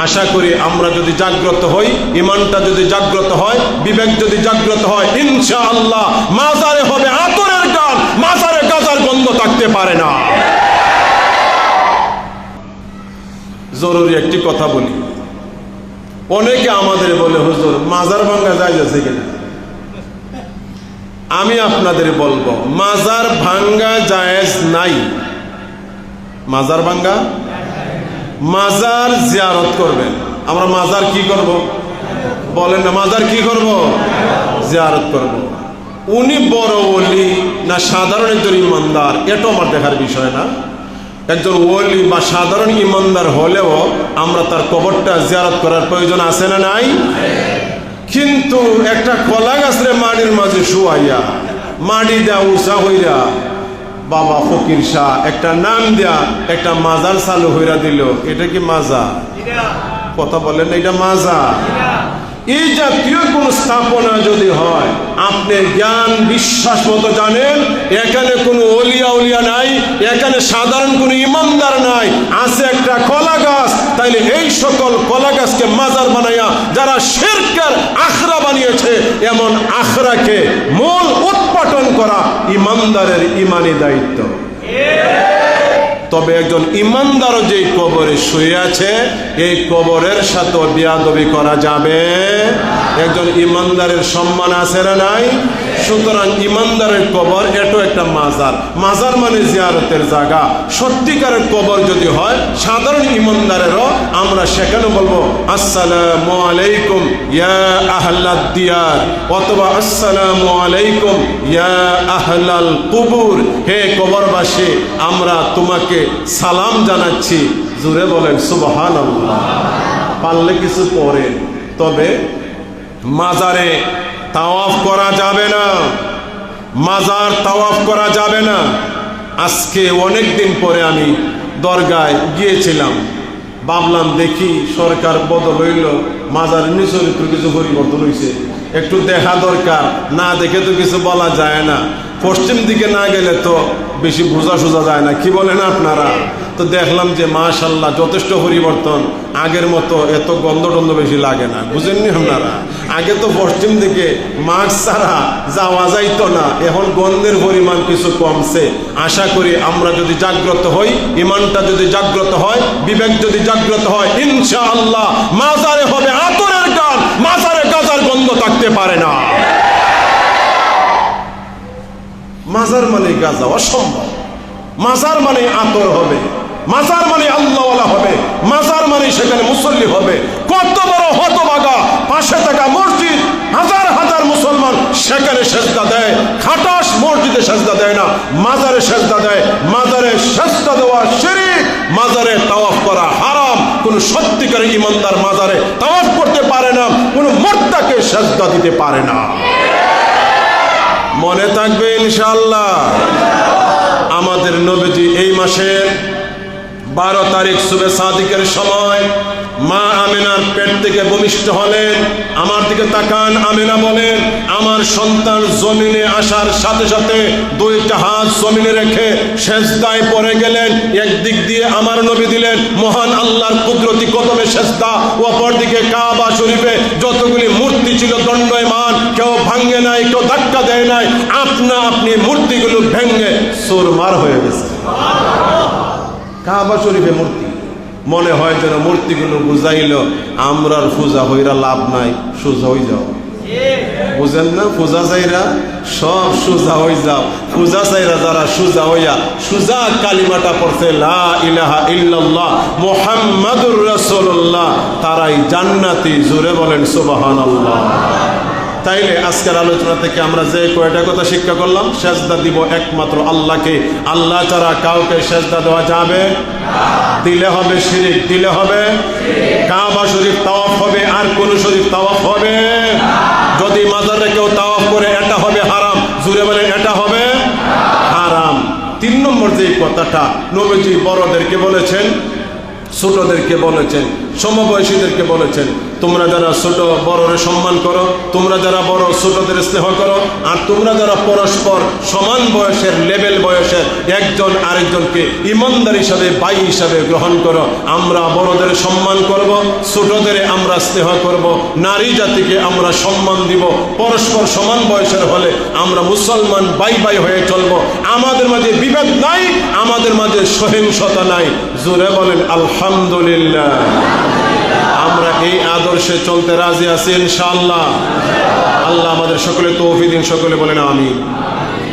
আশা করি আমরা যদি জাগ্রত হই, ইমানটা যদি জাগ্রত হয়, বিবেক যদি জাগ্রত হয়, ইনশাআল্লাহ মাজারে হবে আতরের গান, মাজারে গাজার গন্ধ থাকতে পারে না। জরুরি একটি কথা বলি, অনেকে আমাদের বলে হুজুর মাজার ভাঙ্গা জায়েজ আছে কিনা? আমি আপনাদের বলবো মাজার ভাঙ্গা জায়েজ নাই। মাজার ভাঙ্গা, মাজার জিয়ারত করবেন। আমরা মাজার কি করব? বলেন না, মাজার কি করব? জিয়ারত করব। উনি বড় ওলি না সাধারণ একজন ইমানদার, এটা আমার দেখার বিষয় না। একজন ওলি বা সাধারণ ইমানদার হলেও আমরা তার কবরটা জিয়ারত করার প্রয়োজন আছে না নাই? কিন্তু একটা কলা গাছের মাটির মাঝে শুয়াইয়া মাটি দেয়া উষা হইয়া বাবা ফকির শাহ একটা নাম দেয়া একটা মাজার চালু হইয়া দিল, এটা কি মাজার? কথা বলেন না, এটা মাজার? এই জাতীয় কোন স্থাপনা যদি হয়, আপনি জ্ঞান বিশ্বাস মতো জানেন এখানে কোনো ওলিয়া উলিয়া নাই, এখানে সাধারণ কোনো ইমানদার নাই, আছে একটা কলা গাছ, তাইলে এই সকল কলা গাছকে মাজার বানাইয়া যারা শিরকের আখড়া বানিয়েছে, এমন আখড়াকে মূল উৎপাটন করা ইমানদারের ইমানি দায়িত্ব। তবে একজন ইমানদারও যে কবরে শুয়ে আছে, এই কবরের সাথে বিয়াদবি করা যাবে? একজন ইমানদারের সম্মান আছে না নাই? সুতরাং ইমানদারের কবর এটাও একটা মাজার। মাজার মানে জিয়ারতের জায়গা। সত্যিকারের কবর যদি হয় সাধারণ ইমানদারেরও, আমরা সেখানে বলবো আসসালামু আলাইকুম ইয়া আহলাদ দিয়ার, অথবা আসসালামু আলাইকুম ইয়া আহলাল কুবুর, হে কবরবাসী আমরা তোমাকে সালাম জানাচ্ছি। জোরে বলেন সুবহানাল্লাহ। পারলে কিছু পড়েন। তবে মাজারে তাওয়াফ করা যাবে না, মাজার তাওয়াফ করা যাবে না। আজকে অনেক দিন পরে আমি দরগায় গিয়েছিলাম, ভাবলাম দেখি সরকার বদল হইল, মাজার নিচরিত্র কিছু পরিবর্তন হয়েছে, একটু দেখা দরকার, না দেখে তো কিছু বলা যায় না। পশ্চিম দিকে না গেলে তো বেশি বোঝা সোজা যায় না, কি বলেন আপনারা? তো দেখলাম যে মাশাআল্লাহ যথেষ্ট পরিবর্তন, আগের মতো এত গন্ধ টন্ধ বেশি লাগে না। বুঝেননি আপনারা? আগে তো পশ্চিম দিকে মাস্ক ছাড়া যাওয়া যাইতো না, এখন গন্ধের পরিমাণ কিছু কমছে। আশা করি আমরা যদি জাগ্রত হই, ইমানটা যদি জাগ্রত হয়, বিবেক যদি জাগ্রত হয়, ইনশাআল্লাহ মাজারে হবে আতরের গান, মাজারে গাজার গন্ধ থাকতে পারে না। মাজার মানে গাজা অসম্ভব, মাজার মানে আতর হবে, মাজার মানে আল্লাহওয়ালা হবে, মাজার মানে সেখানে মুসল্লি হবে। কত বড় হতভাগা, পাশে থাকা মসজিদ, হাজার হাজার মুসলমান সেখানে সেজদা দেয়, খাটাস মসজিদে সেজদা দেয় না, মাজারে সেজদা দেয়। মাজারে সেজদা দেওয়া শিরক, মাজারে তাওয়াফ করা হারাম। কোন সত্যিকারের ইমানদার মাজারে তাওয়াফ করতে পারে না, কোন মুর্দাকে সেজদা দিতে পারে না। মনে থাকবে ইনশাআল্লাহ। আমাদের নবীজি এই মাসের 12 তারিখ সুবে সাদিকের সময় মা আমিনার পেট থেকে ভূমিষ্ঠ হলেন। আমার দিকে তাকান, আমিনা বলেন আমার সন্তান জমিনে আসার সাথে সাথে দুইটা হাত জমিনে রেখে সেজদায় পড়ে গেলেন। একদিক দিয়ে আমার নবী দিলেন মহান আল্লাহর কুদরতি কদমে সেজদা, অপর দিকে কাবা শরীফে যতগুলি মূর্তি ছিল দণ্ডায়মান, কেউ ভাঙে নাই, কেউ ধাক্কা দেয় নাই, আপনা আপনি মূর্তিগুলো ভেঙে চুরমার হয়ে গেছে। কাবা শরীফে মূর্তি, মনে হয় যেন মূর্তিগুলো বুঝাইল আমরার পূজা হইরা লাভ নাই, সোজা হয়ে যাও। বুঝেন না? পূজা চাইরা সব সোজা হয়ে যাও। পূজা চাইরা যারা সোজা হইয়া সোজা কালিমাটা পড়ছে লা ইলাহা ইল্লাল্লাহ মুহাম্মাদুর রাসূলুল্লাহ, তারাই জান্নাতি। জোরে বলেন সুবহানাল্লাহ। তাইলে আজকের আলোচনা থেকে আমরা যে কয়টা কথা শিক্ষা করলাম, সেজদা দিব একমাত্র আল্লাহকে, আল্লাহ ছাড়া কাউকে সেজদা দেওয়া যাবে দিলে হবে শিরক, দিলে হবে কাবা শরীফ তাওয়াফ হবে, আর কোন শরীফ তাওয়াফ হবে? যদি মাজারে কেউ তাওয়াফ করে এটা হবে হারাম। জুড়ে বলেন এটা হবে হারাম। 3 নম্বর যে কথাটা নবীজি বড়দেরকে বলেছেন, ছোটদেরকে বলেছেন, সমবয়সীদেরকে বলেছেন তোমরা যারা ছোট বড়রে সম্মান করো, তোমরা যারা বড় ছোটদের স্নেহ করো, আর তোমরা যারা পরস্পর সমান বয়সের লেভেল বয়সের একজন আরেকজনকে ইমানদার হিসাবে ভাই হিসাবে গ্রহণ করো। আমরা বড়দের সম্মান করব, ছোটদের আমরা স্নেহ করব, নারী জাতিকে আমরা সম্মান দিব, পরস্পর সমান বয়সের হলে আমরা মুসলমান বাই বাই হয়ে চলব। আমাদের মাঝে বিভেদ নাই, আমাদের মাঝে সহিংসতা নাই। জোরে বলেন আলহামদুলিল্লাহ। আমরা এই আদর্শে চলতে রাজি আছি ইনশাআল্লাহ। আল্লাহ আমাদের সকলে তৌফিক দিন, সকলে বলেন আমিন।